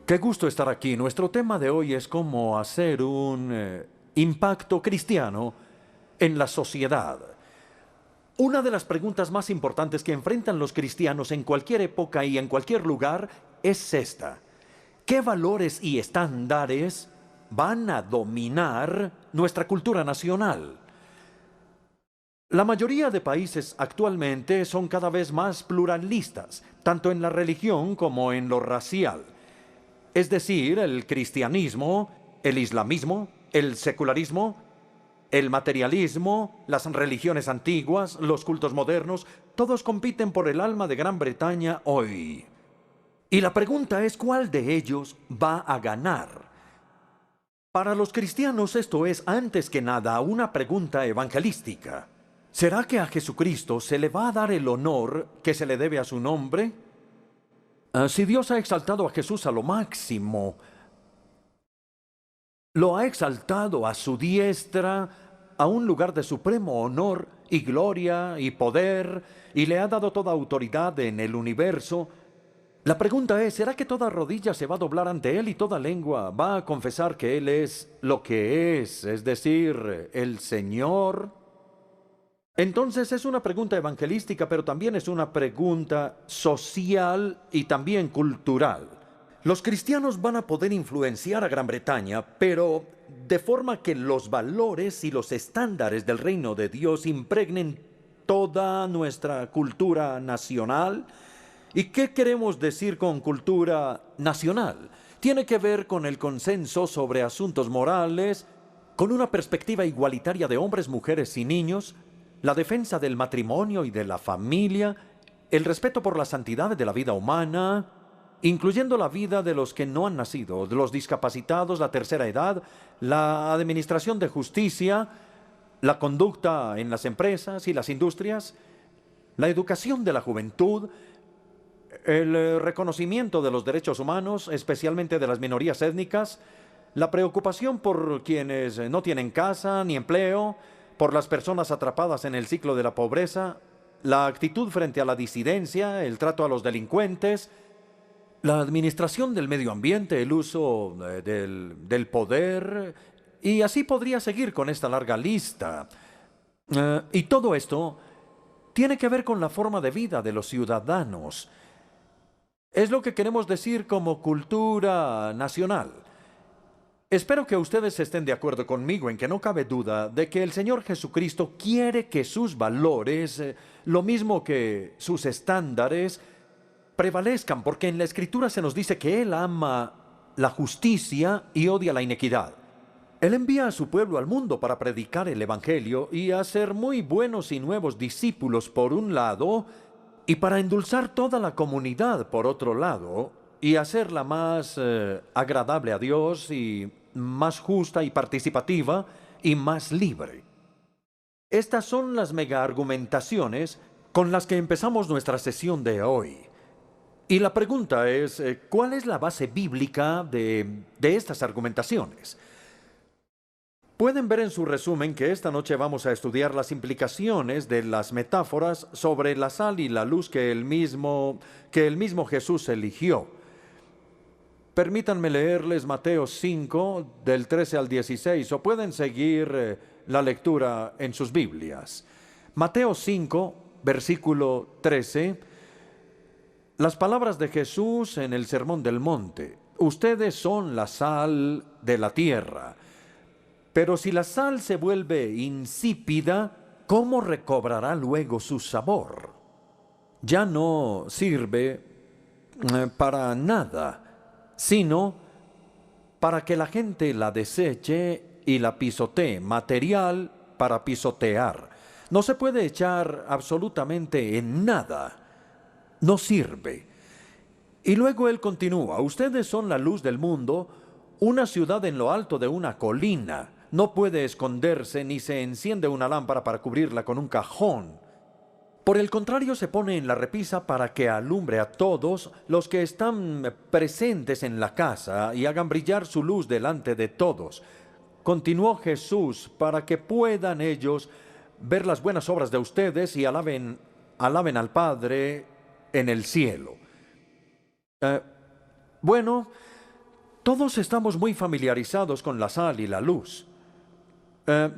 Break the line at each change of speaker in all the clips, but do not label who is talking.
Qué gusto estar aquí. Nuestro tema de hoy es cómo hacer un impacto cristiano en la sociedad. Una de las preguntas más importantes que enfrentan los cristianos en cualquier época y en cualquier lugar es esta: ¿qué valores y estándares van a dominar nuestra cultura nacional? La mayoría de países actualmente son cada vez más pluralistas, tanto en la religión como en lo racial. Es decir, el cristianismo, el islamismo, el secularismo, el materialismo, las religiones antiguas, los cultos modernos, todos compiten por el alma de Gran Bretaña hoy. Y la pregunta es, ¿cuál de ellos va a ganar? Para los cristianos esto es, antes que nada, una pregunta evangelística. ¿Será que a Jesucristo se le va a dar el honor que se le debe a su nombre? Si Dios ha exaltado a Jesús a lo máximo, lo ha exaltado a su diestra, a un lugar de supremo honor y gloria y poder, y le ha dado toda autoridad en el universo. La pregunta es, ¿será que toda rodilla se va a doblar ante Él y toda lengua va a confesar que Él es lo que es decir, el Señor? Entonces es una pregunta evangelística, pero también es una pregunta social y también cultural. Los cristianos van a poder influenciar a Gran Bretaña, pero de forma que los valores y los estándares del reino de Dios impregnen toda nuestra cultura nacional. ¿Y qué queremos decir con cultura nacional? Tiene que ver con el consenso sobre asuntos morales, con una perspectiva igualitaria de hombres, mujeres y niños, la defensa del matrimonio y de la familia, el respeto por la santidad de la vida humana, incluyendo la vida de los que no han nacido, de los discapacitados, la tercera edad, la administración de justicia, la conducta en las empresas y las industrias, la educación de la juventud, el reconocimiento de los derechos humanos, especialmente de las minorías étnicas, la preocupación por quienes no tienen casa ni empleo, por las personas atrapadas en el ciclo de la pobreza, la actitud frente a la disidencia, el trato a los delincuentes, la administración del medio ambiente, el uso del poder, y así podría seguir con esta larga lista. Y todo esto tiene que ver con la forma de vida de los ciudadanos. Es lo que queremos decir como cultura nacional. Espero que ustedes estén de acuerdo conmigo en que no cabe duda de que el Señor Jesucristo quiere que sus valores, lo mismo que sus estándares, prevalezcan, porque en la Escritura se nos dice que Él ama la justicia y odia la iniquidad. Él envía a su pueblo al mundo para predicar el Evangelio y hacer muy buenos y nuevos discípulos por un lado, y para endulzar toda la comunidad por otro lado, y hacerla más agradable a Dios y más justa y participativa y más libre. Estas son las mega argumentaciones con las que empezamos nuestra sesión de hoy. Y la pregunta es, ¿cuál es la base bíblica de estas argumentaciones? Pueden ver en su resumen que esta noche vamos a estudiar las implicaciones de las metáforas sobre la sal y la luz que el mismo Jesús eligió. Permítanme leerles Mateo 5, del 13 al 16, o pueden seguir la lectura en sus Biblias. Mateo 5, versículo 13, las palabras de Jesús en el Sermón del Monte. Ustedes son la sal de la tierra. Pero si la sal se vuelve insípida, ¿cómo recobrará luego su sabor? Ya no sirve para nada, sino para que la gente la deseche y la pisotee, material para pisotear. No se puede echar absolutamente en nada, no sirve. Y luego él continúa, ustedes son la luz del mundo, una ciudad en lo alto de una colina. No puede esconderse ni se enciende una lámpara para cubrirla con un cajón. Por el contrario, se pone en la repisa para que alumbre a todos los que están presentes en la casa y hagan brillar su luz delante de todos. Continuó Jesús para que puedan ellos ver las buenas obras de ustedes y alaben al Padre en el cielo. Bueno, Todos estamos muy familiarizados con la sal y la luz.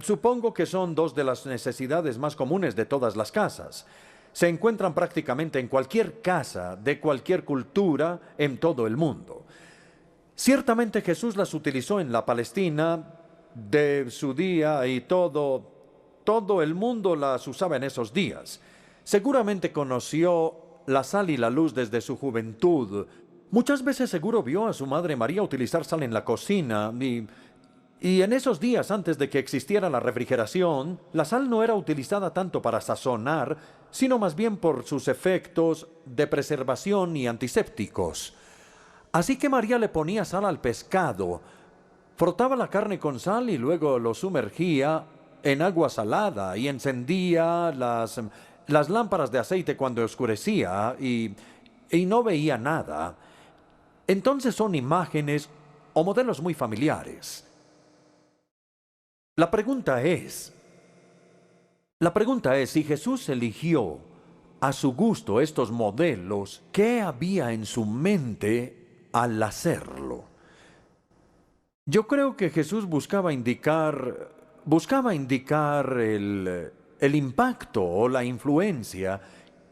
Supongo que son dos de las necesidades más comunes de todas las casas. Se encuentran prácticamente en cualquier casa de cualquier cultura en todo el mundo. Ciertamente Jesús las utilizó en la Palestina de su día y todo el mundo las usaba en esos días. Seguramente conoció la sal y la luz desde su juventud. Muchas veces seguro vio a su madre María utilizar sal en la cocina y en esos días antes de que existiera la refrigeración, la sal no era utilizada tanto para sazonar, sino más bien por sus efectos de preservación y antisépticos. Así que María le ponía sal al pescado, frotaba la carne con sal y luego lo sumergía en agua salada y encendía las lámparas de aceite cuando oscurecía y no veía nada. Entonces son imágenes o modelos muy familiares. La pregunta es si Jesús eligió a su gusto estos modelos, ¿qué había en su mente al hacerlo? Yo creo que Jesús buscaba indicar el impacto o la influencia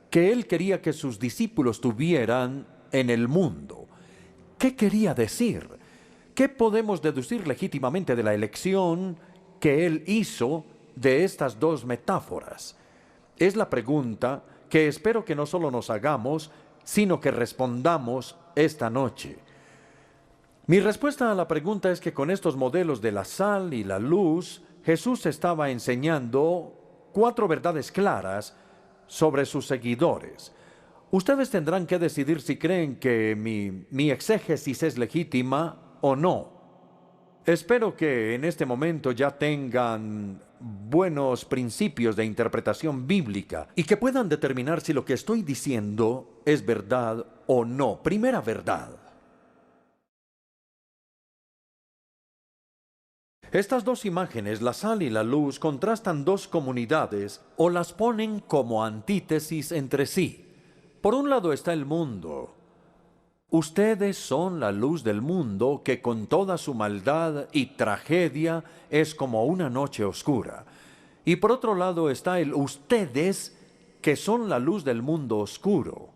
que él quería que sus discípulos tuvieran en el mundo. ¿Qué quería decir? ¿Qué podemos deducir legítimamente de la elección que él hizo de estas dos metáforas? Es la pregunta que espero que no solo nos hagamos, sino que respondamos esta noche. Mi respuesta a la pregunta es que con estos modelos de la sal y la luz, Jesús estaba enseñando 4 verdades claras sobre sus seguidores. Ustedes tendrán que decidir si creen que mi exégesis es legítima o no. Espero que en este momento ya tengan buenos principios de interpretación bíblica y que puedan determinar si lo que estoy diciendo es verdad o no. Primera verdad. Estas dos imágenes, la sal y la luz, contrastan dos comunidades o las ponen como antítesis entre sí. Por un lado está el mundo. Ustedes son la luz del mundo que con toda su maldad y tragedia es como una noche oscura. Y por otro lado está el ustedes que son la luz del mundo oscuro.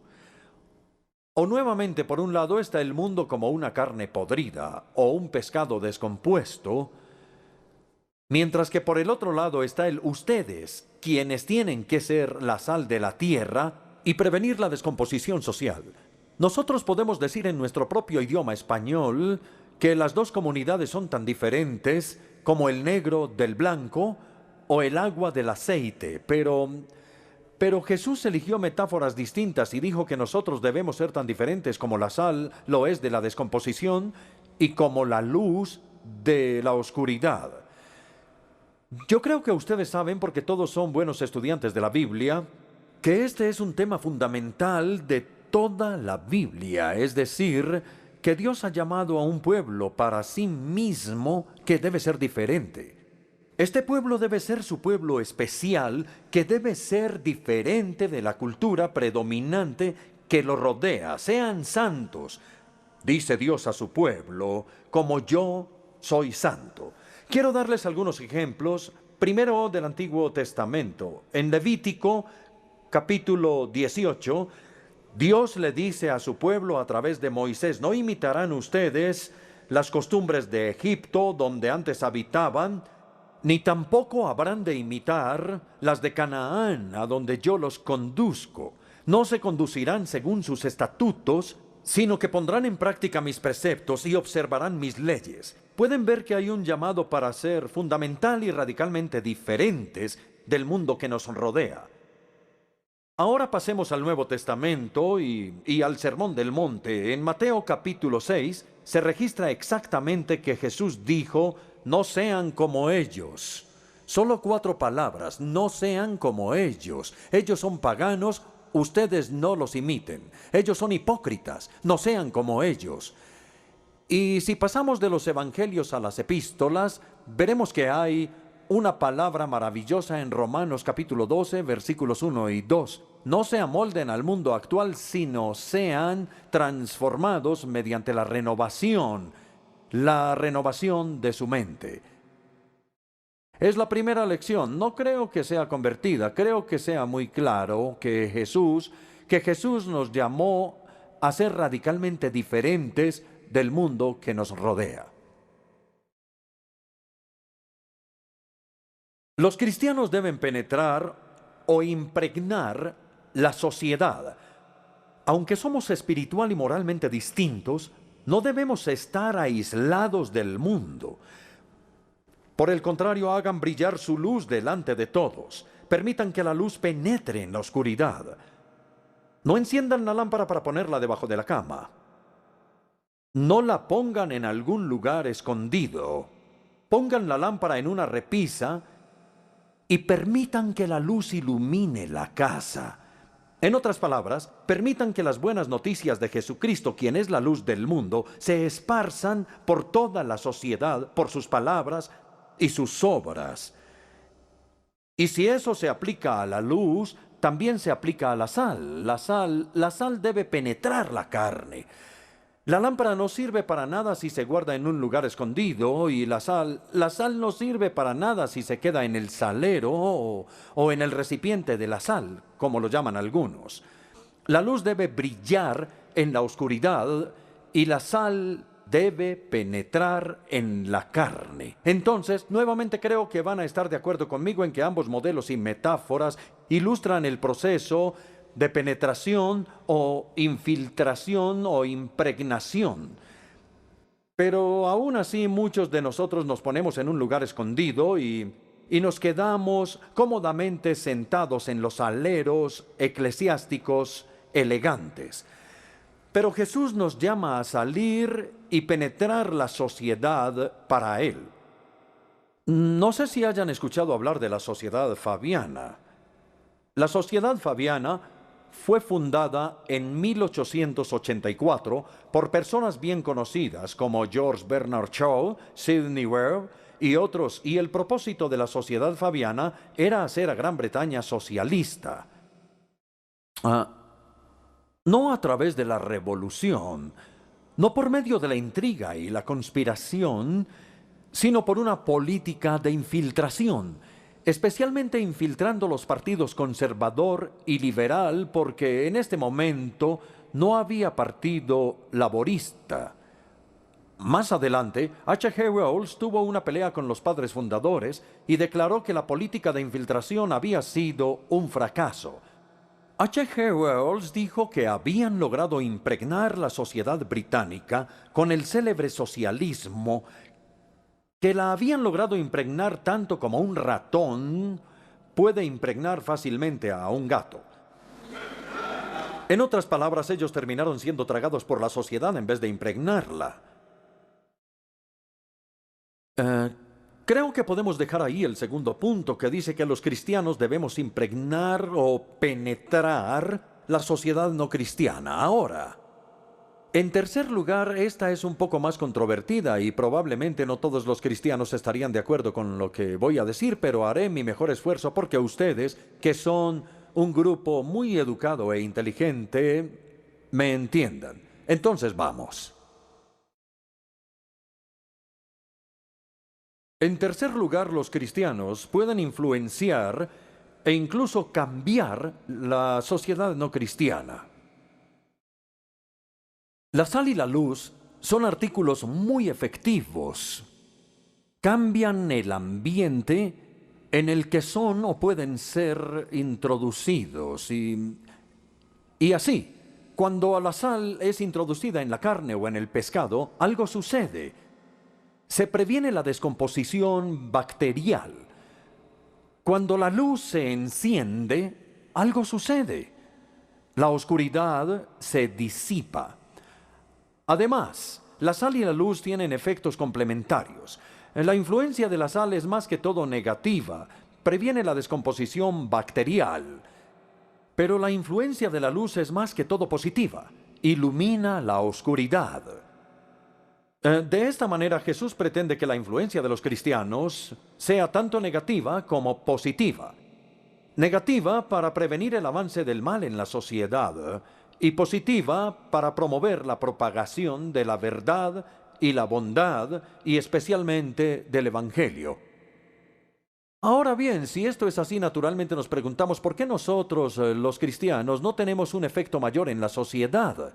O nuevamente por un lado está el mundo como una carne podrida o un pescado descompuesto, mientras que por el otro lado está el ustedes, quienes tienen que ser la sal de la tierra y prevenir la descomposición social. Nosotros podemos decir en nuestro propio idioma español que las dos comunidades son tan diferentes como el negro del blanco o el agua del aceite, pero Jesús eligió metáforas distintas y dijo que nosotros debemos ser tan diferentes como la sal lo es de la descomposición y como la luz de la oscuridad. Yo creo que ustedes saben, porque todos son buenos estudiantes de la Biblia, que este es un tema fundamental de toda la Biblia, es decir, que Dios ha llamado a un pueblo para sí mismo que debe ser diferente. Este pueblo debe ser su pueblo especial, que debe ser diferente de la cultura predominante que lo rodea. Sean santos, dice Dios a su pueblo, como yo soy santo. Quiero darles algunos ejemplos, primero del Antiguo Testamento. En Levítico, capítulo 18, Dios le dice a su pueblo a través de Moisés: no imitarán ustedes las costumbres de Egipto, donde antes habitaban, ni tampoco habrán de imitar las de Canaán, a donde yo los conduzco. No se conducirán según sus estatutos, sino que pondrán en práctica mis preceptos y observarán mis leyes. Pueden ver que hay un llamado para ser fundamental y radicalmente diferentes del mundo que nos rodea. Ahora pasemos al Nuevo Testamento y al Sermón del Monte. En Mateo capítulo 6 se registra exactamente que Jesús dijo: no sean como ellos. Solo 4 palabras: no sean como ellos. Ellos son paganos, ustedes no los imiten. Ellos son hipócritas, no sean como ellos. Y si pasamos de los evangelios a las epístolas, veremos que hay una palabra maravillosa en Romanos capítulo 12, versículos 1 y 2. No se amolden al mundo actual, sino sean transformados mediante la renovación la renovación de su mente. Es la primera lección. No creo que sea convertida. Creo que sea muy claro que Jesús nos llamó a ser radicalmente diferentes del mundo que nos rodea. Los cristianos deben penetrar o impregnar la sociedad. Aunque somos espiritual y moralmente distintos, no debemos estar aislados del mundo. Por el contrario, hagan brillar su luz delante de todos. Permitan que la luz penetre en la oscuridad. No enciendan la lámpara para ponerla debajo de la cama. No la pongan en algún lugar escondido. Pongan la lámpara en una repisa y permitan que la luz ilumine la casa. En otras palabras, permitan que las buenas noticias de Jesucristo, quien es la luz del mundo, se esparzan por toda la sociedad, por sus palabras y sus obras. Y si eso se aplica a la luz, también se aplica a la sal. La sal debe penetrar la carne. La lámpara no sirve para nada si se guarda en un lugar escondido, y la sal no sirve para nada si se queda en el salero o en el recipiente de la sal, como lo llaman algunos. La luz debe brillar en la oscuridad y la sal debe penetrar en la carne. Entonces, nuevamente creo que van a estar de acuerdo conmigo en que ambos modelos y metáforas ilustran el proceso de penetración o infiltración o impregnación. Pero aún así muchos de nosotros nos ponemos en un lugar escondido y nos quedamos cómodamente sentados en los aleros eclesiásticos elegantes. Pero Jesús nos llama a salir y penetrar la sociedad para Él. No sé si hayan escuchado hablar de la Sociedad Fabiana. La Sociedad Fabiana fue fundada en 1884 por personas bien conocidas como George Bernard Shaw, Sidney Ware y otros, y el propósito de la Sociedad Fabiana era hacer a Gran Bretaña socialista. No a través de la revolución, no por medio de la intriga y la conspiración, sino por una política de infiltración, especialmente infiltrando los partidos conservador y liberal, porque en este momento no había partido laborista. Más adelante, H.G. Wells tuvo una pelea con los padres fundadores y declaró que la política de infiltración había sido un fracaso. H.G. Wells dijo que habían logrado impregnar la sociedad británica con el célebre socialismo, que la habían logrado impregnar tanto como un ratón puede impregnar fácilmente a un gato. En otras palabras, ellos terminaron siendo tragados por la sociedad en vez de impregnarla. Creo que podemos dejar ahí el segundo punto, que dice que los cristianos debemos impregnar o penetrar la sociedad no cristiana. Ahora, en tercer lugar, esta es un poco más controvertida y probablemente no todos los cristianos estarían de acuerdo con lo que voy a decir, pero haré mi mejor esfuerzo porque ustedes, que son un grupo muy educado e inteligente, me entiendan. Entonces vamos. En tercer lugar, los cristianos pueden influenciar e incluso cambiar la sociedad no cristiana. La sal y la luz son artículos muy efectivos. Cambian el ambiente en el que son o pueden ser introducidos. Y así, cuando la sal es introducida en la carne o en el pescado, algo sucede. Se previene la descomposición bacterial. Cuando la luz se enciende, algo sucede. La oscuridad se disipa. Además, la sal y la luz tienen efectos complementarios. La influencia de la sal es más que todo negativa, previene la descomposición bacterial. Pero la influencia de la luz es más que todo positiva, ilumina la oscuridad. De esta manera, Jesús pretende que la influencia de los cristianos sea tanto negativa como positiva. Negativa para prevenir el avance del mal en la sociedad y positiva para promover la propagación de la verdad y la bondad, y especialmente del Evangelio. Ahora bien, si esto es así, naturalmente nos preguntamos por qué nosotros, los cristianos, no tenemos un efecto mayor en la sociedad.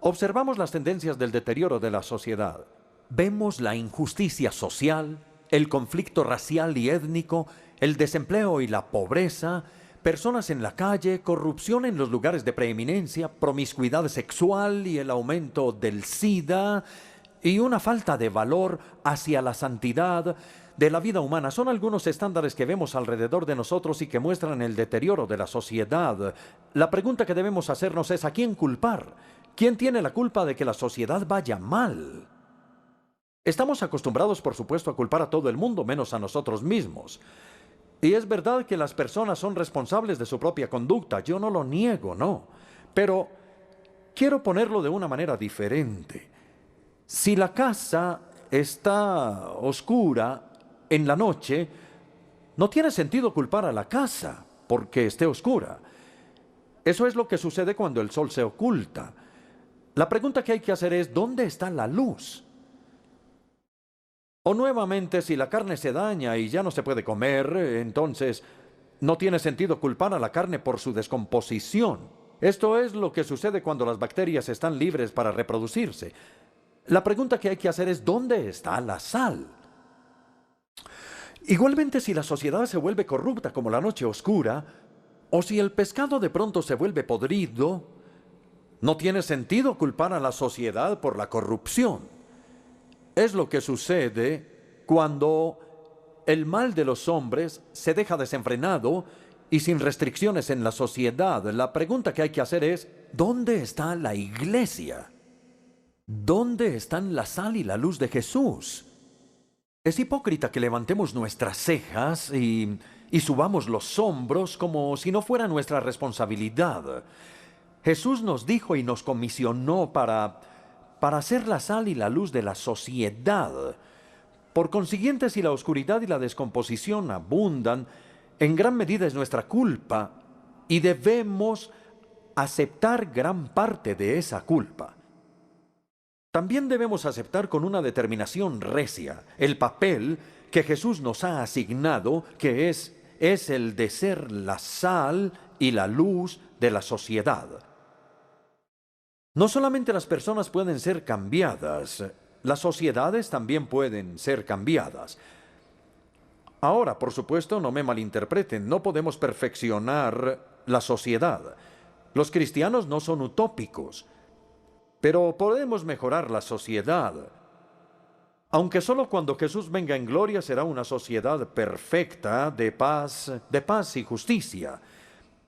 Observamos las tendencias del deterioro de la sociedad. Vemos la injusticia social, el conflicto racial y étnico, el desempleo y la pobreza, personas en la calle, corrupción en los lugares de preeminencia, promiscuidad sexual y el aumento del SIDA, y una falta de valor hacia la santidad de la vida humana. Son algunos estándares que vemos alrededor de nosotros y que muestran el deterioro de la sociedad. La pregunta que debemos hacernos es: ¿a quién culpar? ¿Quién tiene la culpa de que la sociedad vaya mal? Estamos acostumbrados, por supuesto, a culpar a todo el mundo, menos a nosotros mismos. Y es verdad que las personas son responsables de su propia conducta, yo no lo niego, no. Pero quiero ponerlo de una manera diferente. Si la casa está oscura en la noche, no tiene sentido culpar a la casa porque esté oscura. Eso es lo que sucede cuando el sol se oculta. La pregunta que hay que hacer es: ¿dónde está la luz? O nuevamente, si la carne se daña y ya no se puede comer, entonces no tiene sentido culpar a la carne por su descomposición. Esto es lo que sucede cuando las bacterias están libres para reproducirse. La pregunta que hay que hacer es: ¿dónde está la sal? Igualmente, si la sociedad se vuelve corrupta como la noche oscura, o si el pescado de pronto se vuelve podrido, no tiene sentido culpar a la sociedad por la corrupción. Es lo que sucede cuando el mal de los hombres se deja desenfrenado y sin restricciones en la sociedad. La pregunta que hay que hacer es: ¿dónde está la iglesia? ¿Dónde están la sal y la luz de Jesús? Es hipócrita que levantemos nuestras cejas y subamos los hombros como si no fuera nuestra responsabilidad. Jesús nos dijo y nos comisionó para ser la sal y la luz de la sociedad. Por consiguiente, si la oscuridad y la descomposición abundan, en gran medida es nuestra culpa y debemos aceptar gran parte de esa culpa. También debemos aceptar con una determinación recia el papel que Jesús nos ha asignado, que es el de ser la sal y la luz de la sociedad. No solamente las personas pueden ser cambiadas, las sociedades también pueden ser cambiadas. Ahora, por supuesto, no me malinterpreten, no podemos perfeccionar la sociedad. Los cristianos no son utópicos, pero podemos mejorar la sociedad. Aunque solo cuando Jesús venga en gloria será una sociedad perfecta de paz y justicia.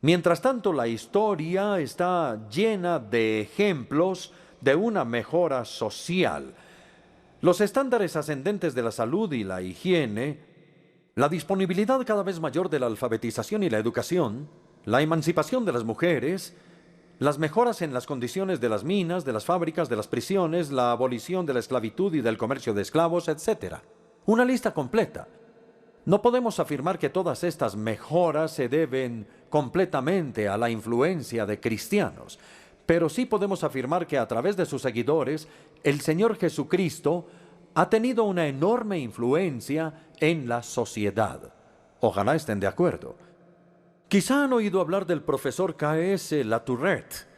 Mientras tanto, la historia está llena de ejemplos de una mejora social. Los estándares ascendentes de la salud y la higiene, la disponibilidad cada vez mayor de la alfabetización y la educación, la emancipación de las mujeres, las mejoras en las condiciones de las minas, de las fábricas, de las prisiones, la abolición de la esclavitud y del comercio de esclavos, etc. Una lista completa. No podemos afirmar que todas estas mejoras se deben completamente a la influencia de cristianos, pero sí podemos afirmar que a través de sus seguidores, el Señor Jesucristo ha tenido una enorme influencia en la sociedad. Ojalá estén de acuerdo. Quizá han oído hablar del profesor K.S. Latourette.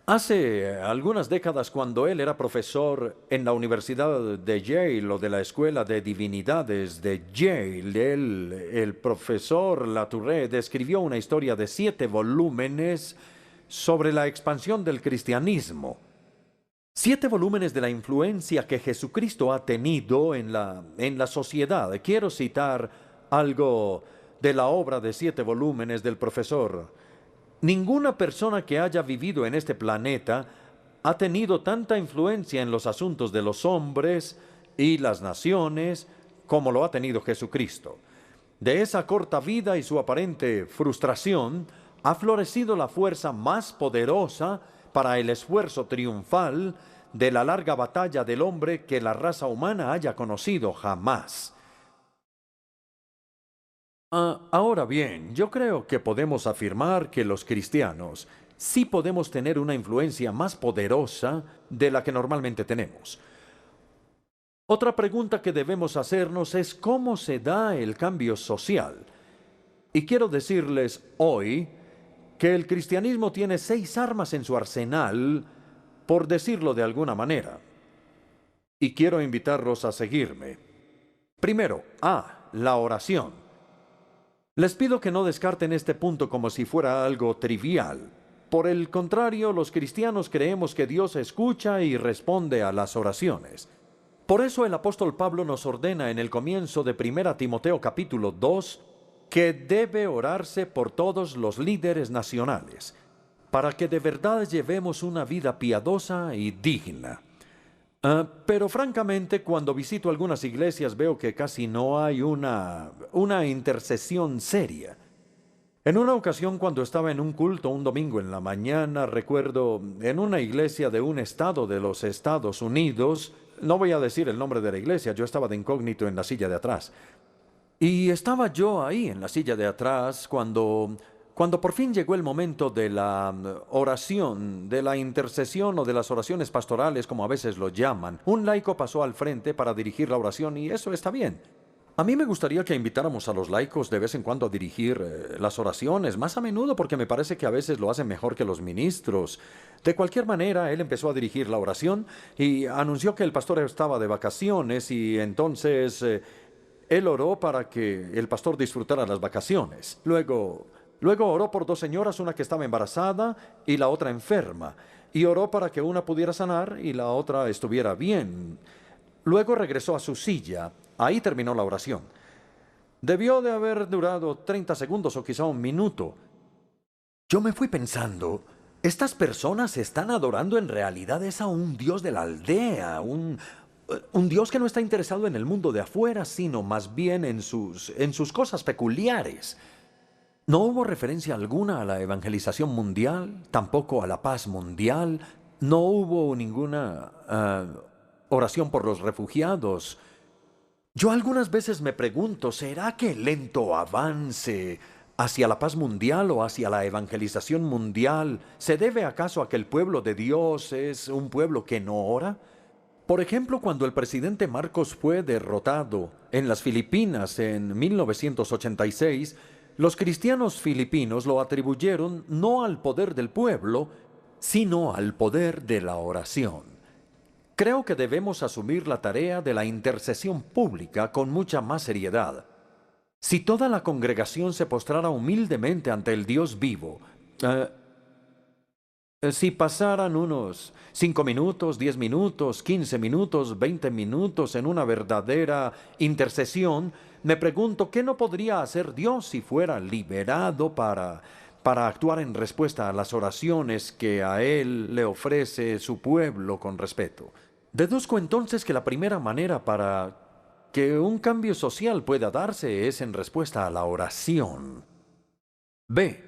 Hace algunas décadas, cuando él era profesor en la Universidad de Yale o de la Escuela de Divinidades de Yale, el profesor Latourette escribió una historia de 7 volúmenes sobre la expansión del cristianismo. 7 volúmenes de la influencia que Jesucristo ha tenido en la sociedad. Quiero citar algo de la obra de 7 volúmenes del profesor. Ninguna persona que haya vivido en este planeta ha tenido tanta influencia en los asuntos de los hombres y las naciones como lo ha tenido Jesucristo. De esa corta vida y su aparente frustración ha florecido la fuerza más poderosa para el esfuerzo triunfal de la larga batalla del hombre que la raza humana haya conocido jamás. Ahora bien, yo creo que podemos afirmar que los cristianos sí podemos tener una influencia más poderosa de la que normalmente tenemos. Otra pregunta que debemos hacernos es cómo se da el cambio social. Y quiero decirles hoy que el cristianismo tiene 6 armas en su arsenal, por decirlo de alguna manera. Y quiero invitarlos a seguirme. Primero, la oración. Les pido que no descarten este punto como si fuera algo trivial. Por el contrario, los cristianos creemos que Dios escucha y responde a las oraciones. Por eso el apóstol Pablo nos ordena en el comienzo de 1 Timoteo capítulo 2 que debe orarse por todos los líderes nacionales, para que de verdad llevemos una vida piadosa y digna. Pero francamente, cuando visito algunas iglesias veo que casi no hay una intercesión seria. En una ocasión, cuando estaba en un culto un domingo en la mañana, recuerdo, en una iglesia de un estado de los Estados Unidos, no voy a decir el nombre de la iglesia, yo estaba de incógnito en la silla de atrás. Y estaba yo ahí en la silla de atrás cuando por fin llegó el momento de la oración, de la intercesión o de las oraciones pastorales, como a veces lo llaman. Un laico pasó al frente para dirigir la oración y eso está bien. A mí me gustaría que invitáramos a los laicos de vez en cuando a dirigir las oraciones, más a menudo porque me parece que a veces lo hacen mejor que los ministros. De cualquier manera, él empezó a dirigir la oración y anunció que el pastor estaba de vacaciones y entonces él oró para que el pastor disfrutara las vacaciones. Luego oró por 2 señoras, una que estaba embarazada y la otra enferma, y oró para que una pudiera sanar y la otra estuviera bien. Luego regresó a su silla. Ahí terminó la oración. Debió de haber durado 30 segundos o quizá un minuto. Yo me fui pensando, estas personas están adorando en realidad es a un Dios de la aldea, un Dios que no está interesado en el mundo de afuera, sino más bien en sus cosas peculiares. No hubo referencia alguna a la evangelización mundial, tampoco a la paz mundial, no hubo ninguna oración por los refugiados. Yo algunas veces me pregunto, ¿será que el lento avance hacia la paz mundial o hacia la evangelización mundial se debe acaso a que el pueblo de Dios es un pueblo que no ora? Por ejemplo, cuando el presidente Marcos fue derrotado en las Filipinas en 1986, los cristianos filipinos lo atribuyeron no al poder del pueblo, sino al poder de la oración. Creo que debemos asumir la tarea de la intercesión pública con mucha más seriedad. Si toda la congregación se postrara humildemente ante el Dios vivo, si pasaran unos 5 minutos, 10 minutos, 15 minutos, 20 minutos en una verdadera intercesión, me pregunto qué no podría hacer Dios si fuera liberado para actuar en respuesta a las oraciones que a Él le ofrece su pueblo con respeto. Deduzco entonces que la primera manera para que un cambio social pueda darse es en respuesta a la oración. B.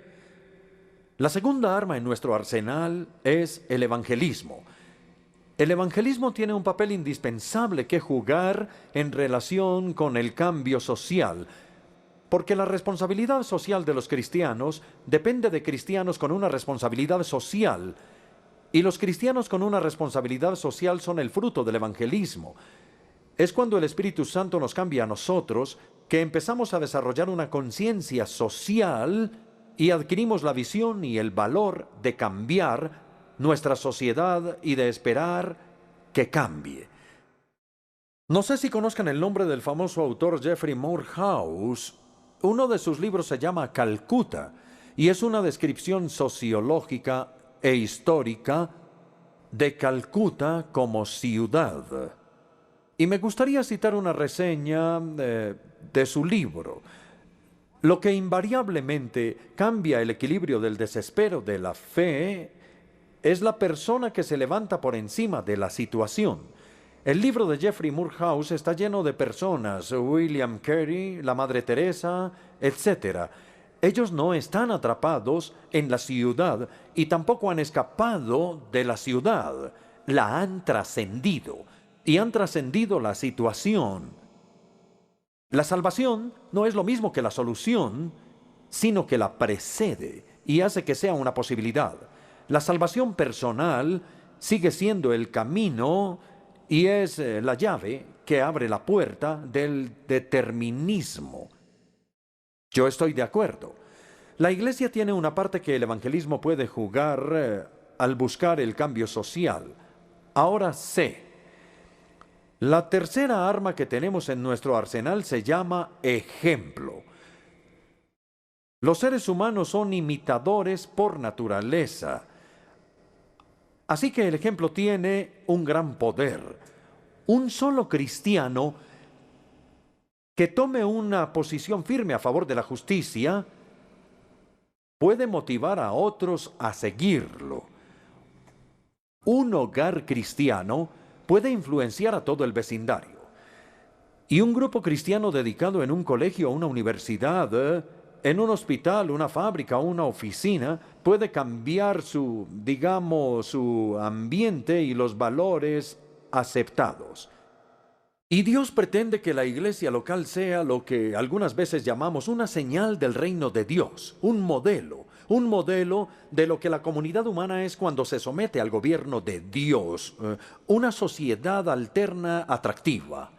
La segunda arma en nuestro arsenal es el evangelismo. El evangelismo tiene un papel indispensable que jugar en relación con el cambio social, porque la responsabilidad social de los cristianos depende de cristianos con una responsabilidad social, y los cristianos con una responsabilidad social son el fruto del evangelismo. Es cuando el Espíritu Santo nos cambia a nosotros que empezamos a desarrollar una conciencia social y adquirimos la visión y el valor de cambiar nuestra sociedad y de esperar que cambie. No sé si conozcan el nombre del famoso autor Jeffrey Morehouse. Uno de sus libros se llama Calcuta y es una descripción sociológica e histórica de Calcuta como ciudad. Y me gustaría citar una reseña de su libro. Lo que invariablemente cambia el equilibrio del desespero de la fe es la persona que se levanta por encima de la situación. El libro de Jeffrey Morehouse está lleno de personas, William Carey, la Madre Teresa, etc. Ellos no están atrapados en la ciudad y tampoco han escapado de la ciudad. La han trascendido y han trascendido la situación. La salvación no es lo mismo que la solución, sino que la precede y hace que sea una posibilidad. La salvación personal sigue siendo el camino y es la llave que abre la puerta del determinismo. Yo estoy de acuerdo. La Iglesia tiene una parte que el evangelismo puede jugar al buscar el cambio social. Ahora sé. La tercera arma que tenemos en nuestro arsenal se llama ejemplo. Los seres humanos son imitadores por naturaleza. Así que el ejemplo tiene un gran poder. Un solo cristiano que tome una posición firme a favor de la justicia puede motivar a otros a seguirlo. Un hogar cristiano puede influenciar a todo el vecindario. Y un grupo cristiano dedicado en un colegio o una universidad, en un hospital, una fábrica o una oficina, puede cambiar su ambiente y los valores aceptados. Y Dios pretende que la iglesia local sea lo que algunas veces llamamos una señal del reino de Dios, un modelo de lo que la comunidad humana es cuando se somete al gobierno de Dios, una sociedad alterna atractiva.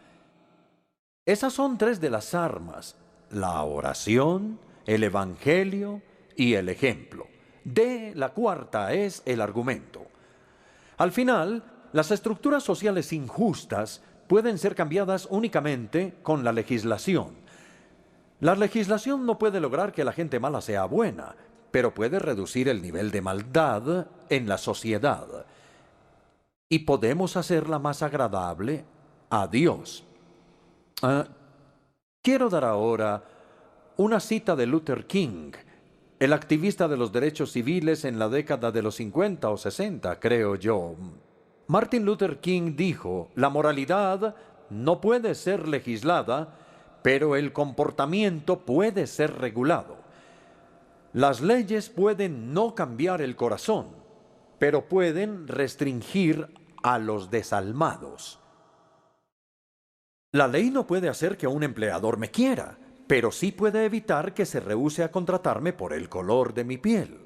Esas son tres de las armas: la oración, el evangelio y el ejemplo. La cuarta es el argumento. Al final, las estructuras sociales injustas pueden ser cambiadas únicamente con la legislación. La legislación no puede lograr que la gente mala sea buena, pero puede reducir el nivel de maldad en la sociedad. Y podemos hacerla más agradable a Dios. Quiero dar ahora una cita de Luther King, el activista de los derechos civiles en la década de los 50 o 60, creo yo. Martin Luther King dijo: la moralidad no puede ser legislada, pero el comportamiento puede ser regulado. Las leyes pueden no cambiar el corazón, pero pueden restringir a los desalmados. La ley no puede hacer que un empleador me quiera, pero sí puede evitar que se rehúse a contratarme por el color de mi piel.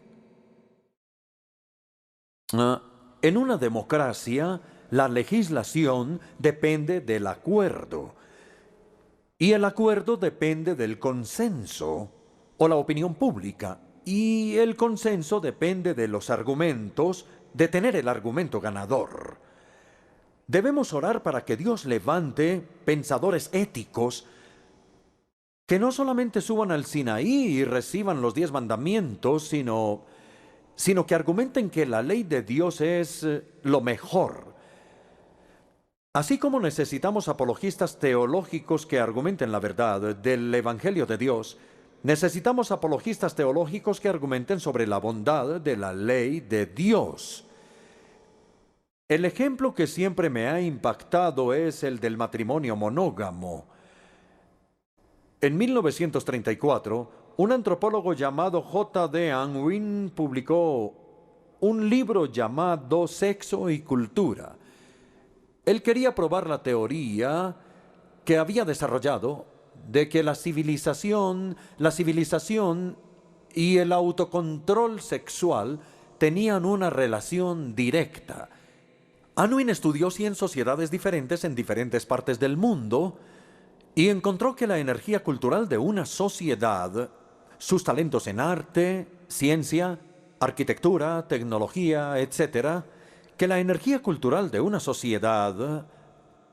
En una democracia, la legislación depende del acuerdo, y el acuerdo depende del consenso o la opinión pública, y el consenso depende de los argumentos, de tener el argumento ganador. Debemos orar para que Dios levante pensadores éticos que no solamente suban al Sinaí y reciban los 10 mandamientos, sino que argumenten que la ley de Dios es lo mejor. Así como necesitamos apologistas teológicos que argumenten la verdad del Evangelio de Dios, necesitamos apologistas teológicos que argumenten sobre la bondad de la ley de Dios. El ejemplo que siempre me ha impactado es el del matrimonio monógamo. En 1934, un antropólogo llamado J.D. Unwin publicó un libro llamado Sexo y Cultura. Él quería probar la teoría que había desarrollado de que la civilización y el autocontrol sexual tenían una relación directa. Unwin estudió 100 sociedades diferentes en diferentes partes del mundo y encontró que la energía cultural de una sociedad, sus talentos en arte, ciencia, arquitectura, tecnología, etc., que la energía cultural de una sociedad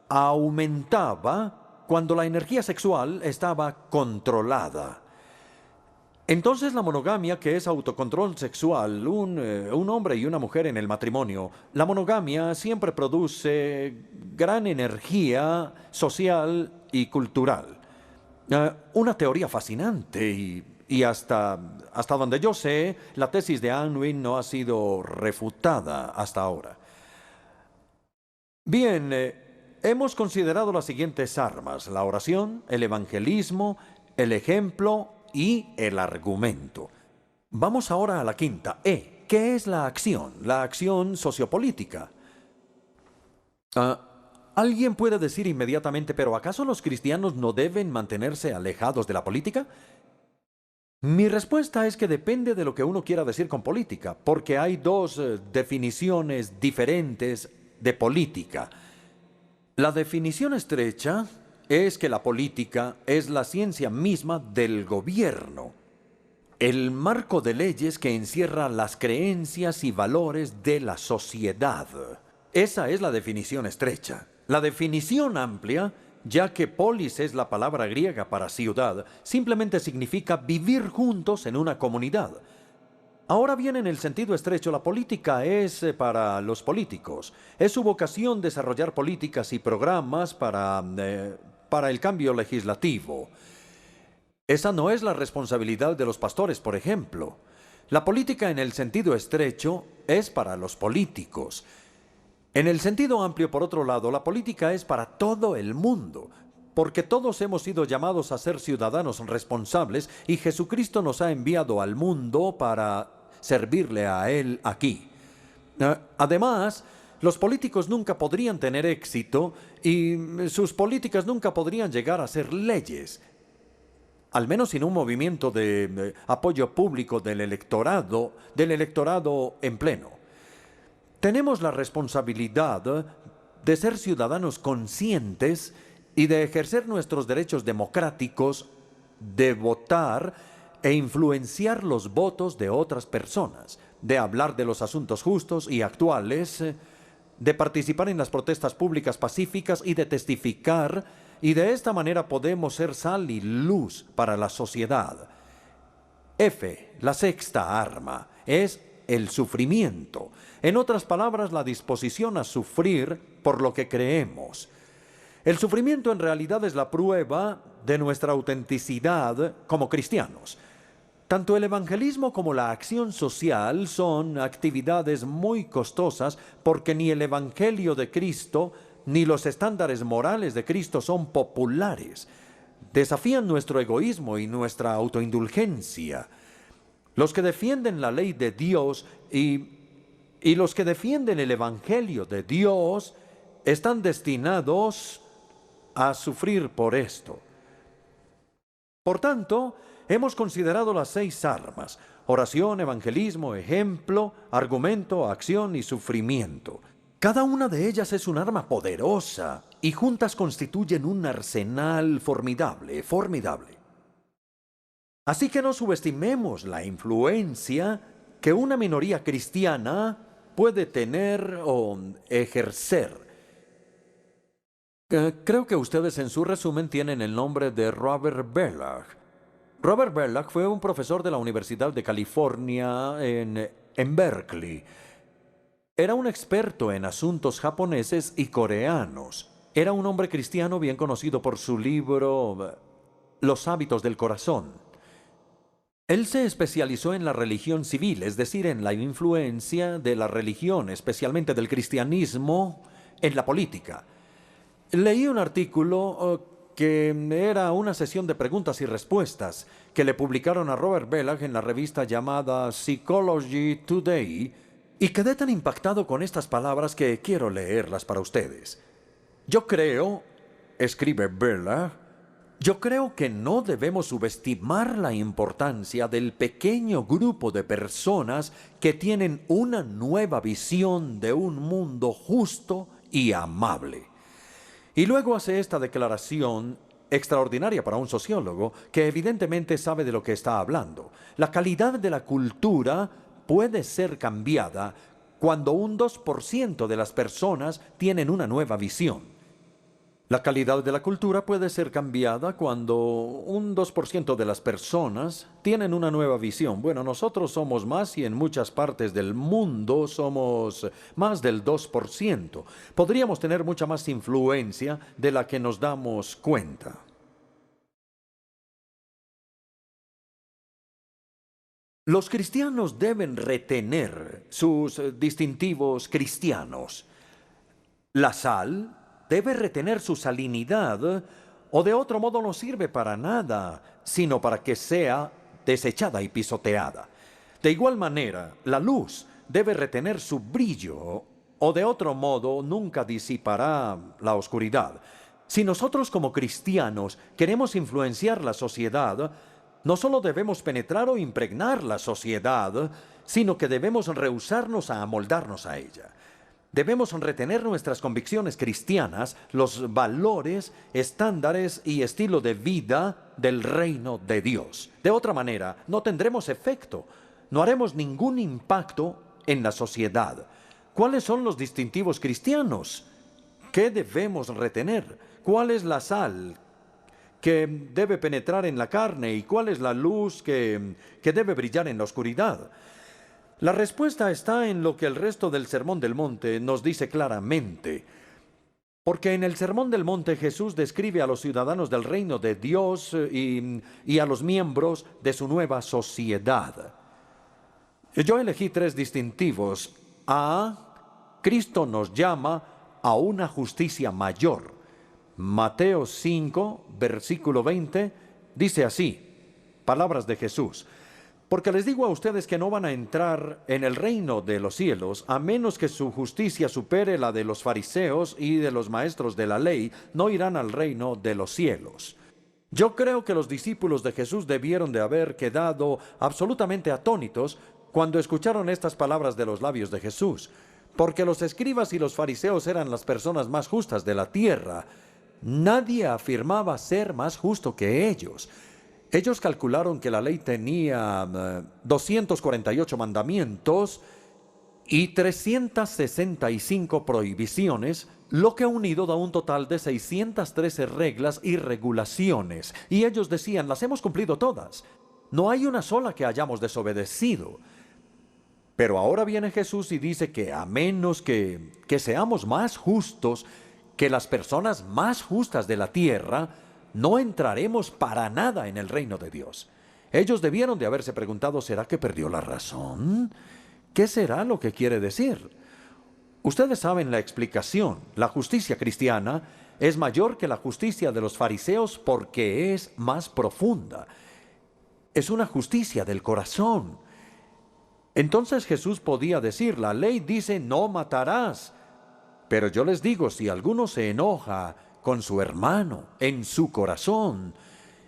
aumentaba cuando la energía sexual estaba controlada. Entonces la monogamia, que es autocontrol sexual, un hombre y una mujer en el matrimonio, la monogamia siempre produce gran energía social y cultural. Una teoría fascinante y hasta donde yo sé, la tesis de Unwin no ha sido refutada hasta ahora. Bien, hemos considerado las siguientes armas: la oración, el evangelismo, el ejemplo y el argumento. Vamos ahora a la quinta, E. ¿Qué es la acción? La acción sociopolítica. Alguien puede decir inmediatamente: ¿pero acaso los cristianos no deben mantenerse alejados de la política? Mi respuesta es que depende de lo que uno quiera decir con política, porque hay dos definiciones diferentes de política. La definición estrecha es que la política es la ciencia misma del gobierno, el marco de leyes que encierra las creencias y valores de la sociedad. Esa es la definición estrecha. La definición amplia, ya que polis es la palabra griega para ciudad, simplemente significa vivir juntos en una comunidad. Ahora bien, en el sentido estrecho, la política es para los políticos. Es su vocación desarrollar políticas y programas para el cambio legislativo. Esa no es la responsabilidad de los pastores, por ejemplo. La política en el sentido estrecho es para los políticos. En el sentido amplio, por otro lado, la política es para todo el mundo, porque todos hemos sido llamados a ser ciudadanos responsables y Jesucristo nos ha enviado al mundo para servirle a Él aquí. Además, los políticos nunca podrían tener éxito y sus políticas nunca podrían llegar a ser leyes, al menos sin un movimiento de apoyo público del electorado en pleno. Tenemos la responsabilidad de ser ciudadanos conscientes y de ejercer nuestros derechos democráticos, de votar e influenciar los votos de otras personas, de hablar de los asuntos justos y actuales, de participar en las protestas públicas pacíficas y de testificar, y de esta manera podemos ser sal y luz para la sociedad. F, la sexta arma, es el sufrimiento. En otras palabras, la disposición a sufrir por lo que creemos. El sufrimiento en realidad es la prueba de nuestra autenticidad como cristianos. Tanto el evangelismo como la acción social son actividades muy costosas porque ni el evangelio de Cristo ni los estándares morales de Cristo son populares. Desafían nuestro egoísmo y nuestra autoindulgencia. Los que defienden la ley de Dios y los que defienden el evangelio de Dios están destinados a sufrir por esto. Por tanto, hemos considerado las 6 armas: oración, evangelismo, ejemplo, argumento, acción y sufrimiento. Cada una de ellas es un arma poderosa y juntas constituyen un arsenal formidable. Así que no subestimemos la influencia que una minoría cristiana puede tener o ejercer. Creo que ustedes en su resumen tienen el nombre de Robert Bellah. Robert Bellah fue un profesor de la Universidad de California en Berkeley. Era un experto en asuntos japoneses y coreanos. Era un hombre cristiano bien conocido por su libro Los hábitos del corazón. Él se especializó en la religión civil, es decir, en la influencia de la religión, especialmente del cristianismo, en la política. Leí un artículo que era una sesión de preguntas y respuestas que le publicaron a Robert Bellah en la revista llamada Psychology Today, y quedé tan impactado con estas palabras que quiero leerlas para ustedes. Yo creo, escribe Bellah, yo creo que no debemos subestimar la importancia del pequeño grupo de personas que tienen una nueva visión de un mundo justo y amable. Y luego hace esta declaración extraordinaria para un sociólogo que evidentemente sabe de lo que está hablando. La calidad de la cultura puede ser cambiada cuando un 2% de las personas tienen una nueva visión. La calidad de la cultura puede ser cambiada cuando un 2% de las personas tienen una nueva visión. Bueno, nosotros somos más y en muchas partes del mundo somos más del 2%. Podríamos tener mucha más influencia de la que nos damos cuenta. Los cristianos deben retener sus distintivos cristianos. La sal debe retener su salinidad, o de otro modo no sirve para nada, sino para que sea desechada y pisoteada. De igual manera, la luz debe retener su brillo, o de otro modo nunca disipará la oscuridad. Si nosotros como cristianos queremos influenciar la sociedad, no solo debemos penetrar o impregnar la sociedad, sino que debemos rehusarnos a amoldarnos a ella. Debemos retener nuestras convicciones cristianas, los valores, estándares y estilo de vida del reino de Dios. De otra manera, no tendremos efecto, no haremos ningún impacto en la sociedad. ¿Cuáles son los distintivos cristianos? ¿Qué debemos retener? ¿Cuál es la sal que debe penetrar en la carne y cuál es la luz que debe brillar en la oscuridad? La respuesta está en lo que el resto del Sermón del Monte nos dice claramente. Porque en el Sermón del Monte Jesús describe a los ciudadanos del reino de Dios y a los miembros de su nueva sociedad. Yo elegí 3 distintivos. Cristo nos llama a una justicia mayor. Mateo 5, versículo 20, dice así, palabras de Jesús: porque les digo a ustedes que no van a entrar en el reino de los cielos, a menos que su justicia supere la de los fariseos y de los maestros de la ley, no irán al reino de los cielos. Yo creo que los discípulos de Jesús debieron de haber quedado absolutamente atónitos cuando escucharon estas palabras de los labios de Jesús, porque los escribas y los fariseos eran las personas más justas de la tierra. Nadie afirmaba ser más justo que ellos. Ellos calcularon que la ley tenía 248 mandamientos y 365 prohibiciones, lo que unido da un total de 613 reglas y regulaciones. Y ellos decían, las hemos cumplido todas. No hay una sola que hayamos desobedecido. Pero ahora viene Jesús y dice que a menos que seamos más justos que las personas más justas de la tierra, no entraremos para nada en el reino de Dios. Ellos debieron de haberse preguntado, ¿será que perdió la razón? ¿Qué será lo que quiere decir? Ustedes saben la explicación. La justicia cristiana es mayor que la justicia de los fariseos porque es más profunda. Es una justicia del corazón. Entonces Jesús podía decir, la ley dice no matarás. Pero yo les digo, si alguno se enoja con su hermano en su corazón.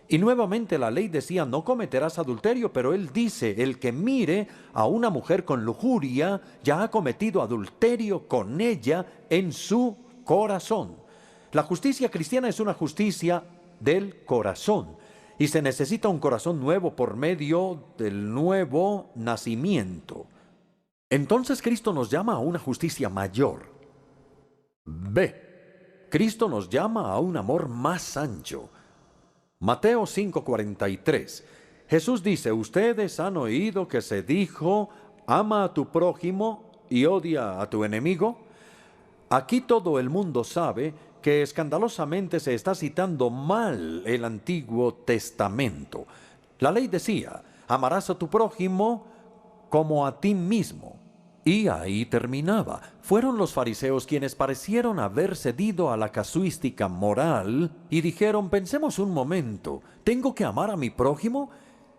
Y nuevamente la ley decía, no cometerás adulterio, pero él dice, el que mire a una mujer con lujuria, ya ha cometido adulterio con ella en su corazón. La justicia cristiana es una justicia del corazón, y se necesita un corazón nuevo por medio del nuevo nacimiento. Entonces Cristo nos llama a una justicia mayor. Cristo nos llama a un amor más ancho. Mateo 5:43. Jesús dice, ustedes han oído que se dijo, ama a tu prójimo y odia a tu enemigo. Aquí todo el mundo sabe que escandalosamente se está citando mal el Antiguo Testamento. La ley decía, amarás a tu prójimo como a ti mismo. Y ahí terminaba. Fueron los fariseos quienes parecieron haber cedido a la casuística moral y dijeron, pensemos un momento, ¿tengo que amar a mi prójimo?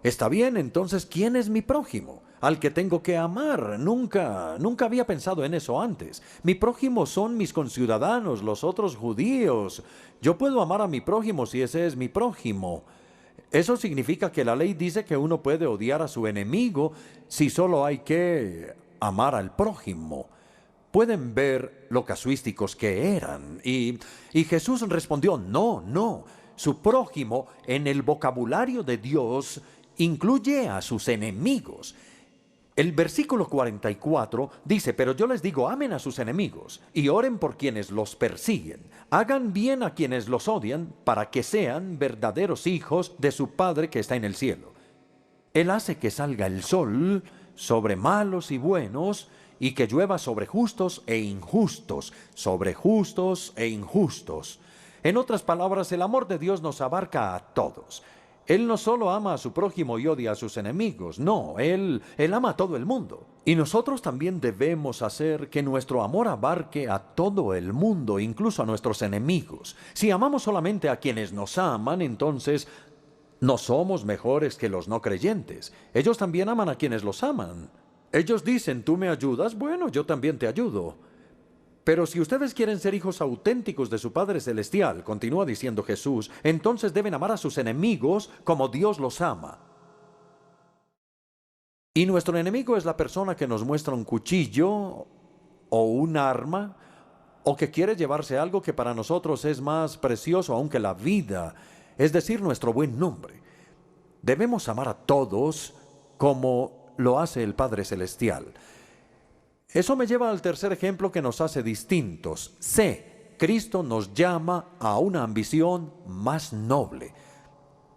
Está bien, entonces, ¿quién es mi prójimo? Al que tengo que amar. Nunca había pensado en eso antes. Mi prójimo son mis conciudadanos, los otros judíos. Yo puedo amar a mi prójimo si ese es mi prójimo. Eso significa que la ley dice que uno puede odiar a su enemigo si solo hay que amar al prójimo. Pueden ver lo casuísticos que eran. Y Jesús respondió, no. Su prójimo en el vocabulario de Dios incluye a sus enemigos. El versículo 44 dice, pero yo les digo, amen a sus enemigos y oren por quienes los persiguen. Hagan bien a quienes los odian para que sean verdaderos hijos de su Padre que está en el cielo. Él hace que salga el sol sobre malos y buenos, y que llueva sobre justos e injustos, sobre justos e injustos. En otras palabras, el amor de Dios nos abarca a todos. Él no solo ama a su prójimo y odia a sus enemigos, no, Él ama a todo el mundo. Y nosotros también debemos hacer que nuestro amor abarque a todo el mundo, incluso a nuestros enemigos. Si amamos solamente a quienes nos aman, entonces no somos mejores que los no creyentes. Ellos también aman a quienes los aman. Ellos dicen, tú me ayudas, bueno, yo también te ayudo. Pero si ustedes quieren ser hijos auténticos de su Padre Celestial, continúa diciendo Jesús, entonces deben amar a sus enemigos como Dios los ama. Y nuestro enemigo es la persona que nos muestra un cuchillo o un arma, o que quiere llevarse algo que para nosotros es más precioso aún que la vida, es decir, nuestro buen nombre. Debemos amar a todos como lo hace el Padre Celestial. Eso me lleva al tercer ejemplo que nos hace distintos. Cristo nos llama a una ambición más noble.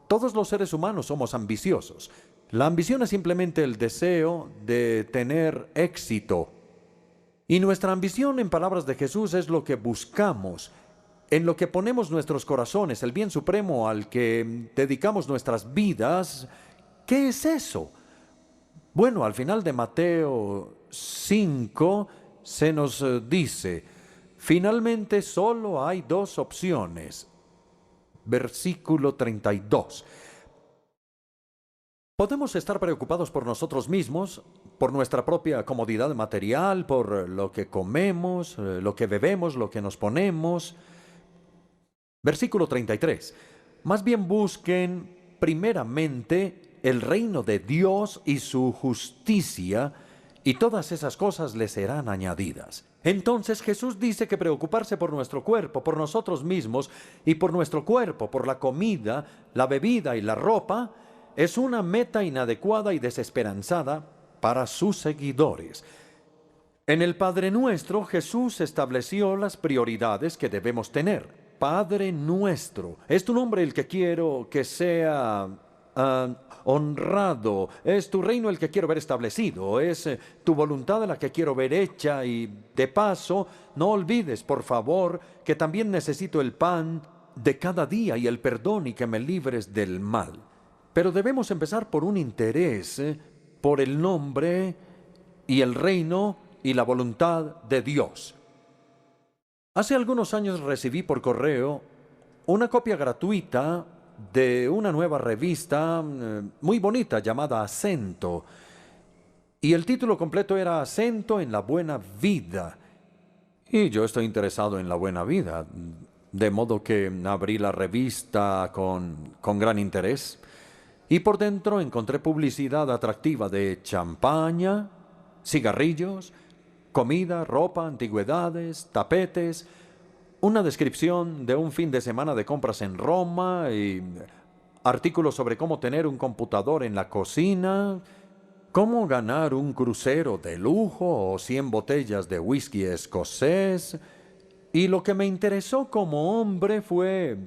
Todos los seres humanos somos ambiciosos. La ambición es simplemente el deseo de tener éxito. Y nuestra ambición, en palabras de Jesús, es lo que buscamos, en lo que ponemos nuestros corazones, el bien supremo al que dedicamos nuestras vidas. ¿Qué es eso? Bueno, al final de Mateo 5 se nos dice, finalmente solo hay dos opciones. Versículo 32. Podemos estar preocupados por nosotros mismos, por nuestra propia comodidad material, por lo que comemos, lo que bebemos, lo que nos ponemos. Versículo 33. Más bien busquen primeramente el reino de Dios y su justicia, y todas esas cosas les serán añadidas. Entonces Jesús dice que preocuparse por nuestro cuerpo, por nosotros mismos y por nuestro cuerpo, por la comida, la bebida y la ropa, es una meta inadecuada y desesperanzada para sus seguidores. En el Padre Nuestro, Jesús estableció las prioridades que debemos tener. Padre Nuestro, es tu nombre el que quiero que sea honrado, es tu reino el que quiero ver establecido, es tu voluntad la que quiero ver hecha, y de paso, no olvides, por favor, que también necesito el pan de cada día y el perdón y que me libres del mal. Pero debemos empezar por un interés por el nombre y el reino y la voluntad de Dios. Hace algunos años recibí por correo una copia gratuita de una nueva revista muy bonita llamada Acento. Y el título completo era Acento en la Buena Vida. Y yo estoy interesado en la buena vida, de modo que abrí la revista con gran interés. Y por dentro encontré publicidad atractiva de champaña, cigarrillos, comida, ropa, antigüedades, tapetes, una descripción de un fin de semana de compras en Roma y artículos sobre cómo tener un computador en la cocina, cómo ganar un crucero de lujo o 100 botellas de whisky escocés. Y lo que me interesó como hombre fue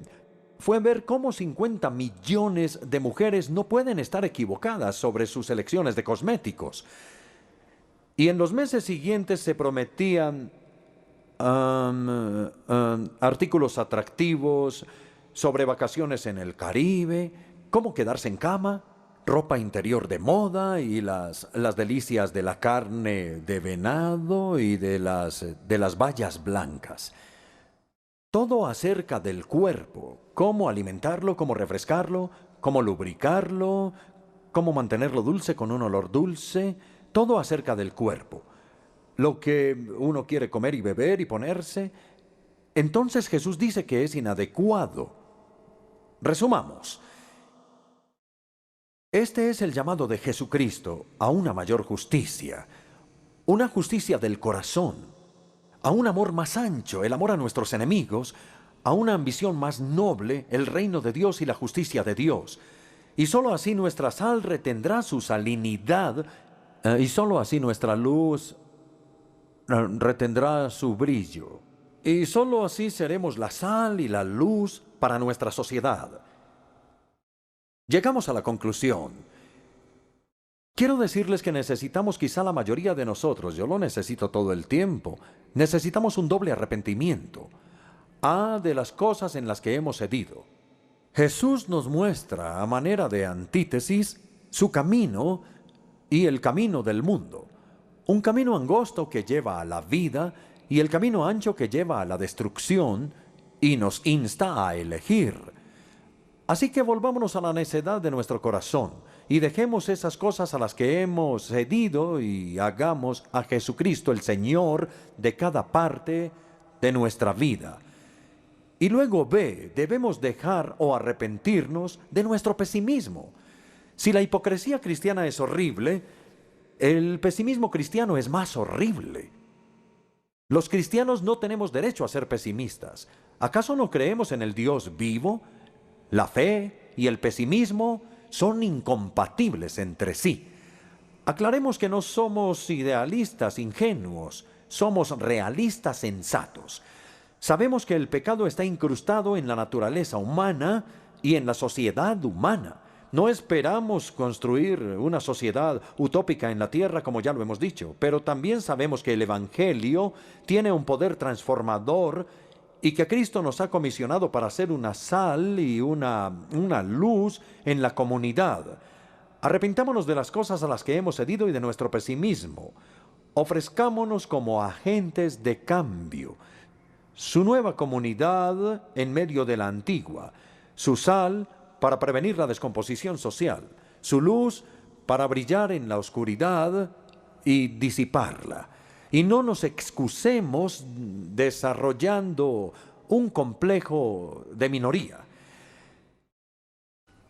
ver cómo 50 millones de mujeres no pueden estar equivocadas sobre sus elecciones de cosméticos. Y en los meses siguientes se prometían artículos atractivos sobre vacaciones en el Caribe, cómo quedarse en cama, ropa interior de moda y las delicias de la carne de venado y de las bayas blancas. Todo acerca del cuerpo, cómo alimentarlo, cómo refrescarlo, cómo lubricarlo, cómo mantenerlo dulce con un olor dulce, todo acerca del cuerpo. Lo que uno quiere comer y beber y ponerse. Entonces Jesús dice que es inadecuado. Resumamos. Este es el llamado de Jesucristo a una mayor justicia, una justicia del corazón, a un amor más ancho, el amor a nuestros enemigos, a una ambición más noble, el reino de Dios y la justicia de Dios. Y sólo así nuestra sal retendrá su salinidad, y sólo así nuestra luz retendrá su brillo. Y sólo así seremos la sal y la luz para nuestra sociedad. Llegamos a la conclusión. Quiero decirles que necesitamos, quizá la mayoría de nosotros, yo lo necesito todo el tiempo, necesitamos un doble arrepentimiento. De las cosas en las que hemos cedido. Jesús nos muestra, a manera de antítesis, su camino y el camino del mundo. Un camino angosto que lleva a la vida y el camino ancho que lleva a la destrucción, y nos insta a elegir. Así que volvámonos a la necedad de nuestro corazón y dejemos esas cosas a las que hemos cedido y hagamos a Jesucristo el Señor de cada parte de nuestra vida. Y luego debemos dejar o arrepentirnos de nuestro pesimismo. Si la hipocresía cristiana es horrible, el pesimismo cristiano es más horrible. Los cristianos no tenemos derecho a ser pesimistas. ¿Acaso no creemos en el Dios vivo? La fe y el pesimismo son incompatibles entre sí. Aclaremos que no somos idealistas ingenuos, somos realistas sensatos. Sabemos que el pecado está incrustado en la naturaleza humana y en la sociedad humana. No esperamos construir una sociedad utópica en la tierra, como ya lo hemos dicho, pero también sabemos que el Evangelio tiene un poder transformador y que Cristo nos ha comisionado para ser una sal y una luz en la comunidad. Arrepintámonos de las cosas a las que hemos cedido y de nuestro pesimismo. Ofrezcámonos como agentes de cambio. Su nueva comunidad en medio de la antigua. Su sal para prevenir la descomposición social. Su luz para brillar en la oscuridad y disiparla. Y no nos excusemos desarrollando un complejo de minoría.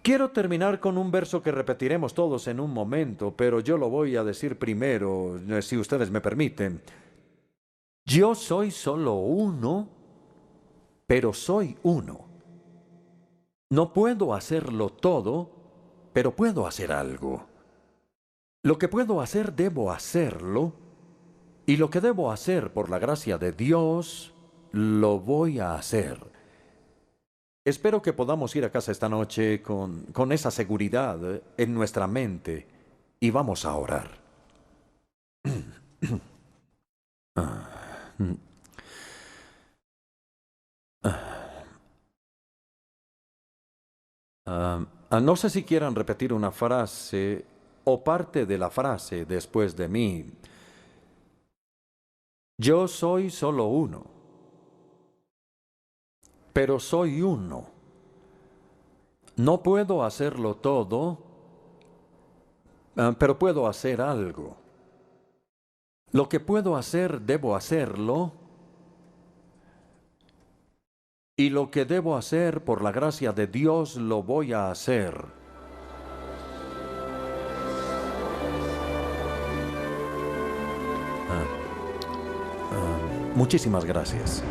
Quiero terminar con un verso que repetiremos todos en un momento, pero yo lo voy a decir primero, si ustedes me permiten. Yo soy solo uno, pero soy uno. No puedo hacerlo todo, pero puedo hacer algo. Lo que puedo hacer, debo hacerlo, y lo que debo hacer por la gracia de Dios, lo voy a hacer. Espero que podamos ir a casa esta noche con esa seguridad en nuestra mente y vamos a orar. No sé si quieran repetir una frase o parte de la frase después de mí. Yo soy solo uno, pero soy uno. No puedo hacerlo todo, pero puedo hacer algo. Lo que puedo hacer, debo hacerlo. Y lo que debo hacer, por la gracia de Dios, lo voy a hacer. Muchísimas gracias.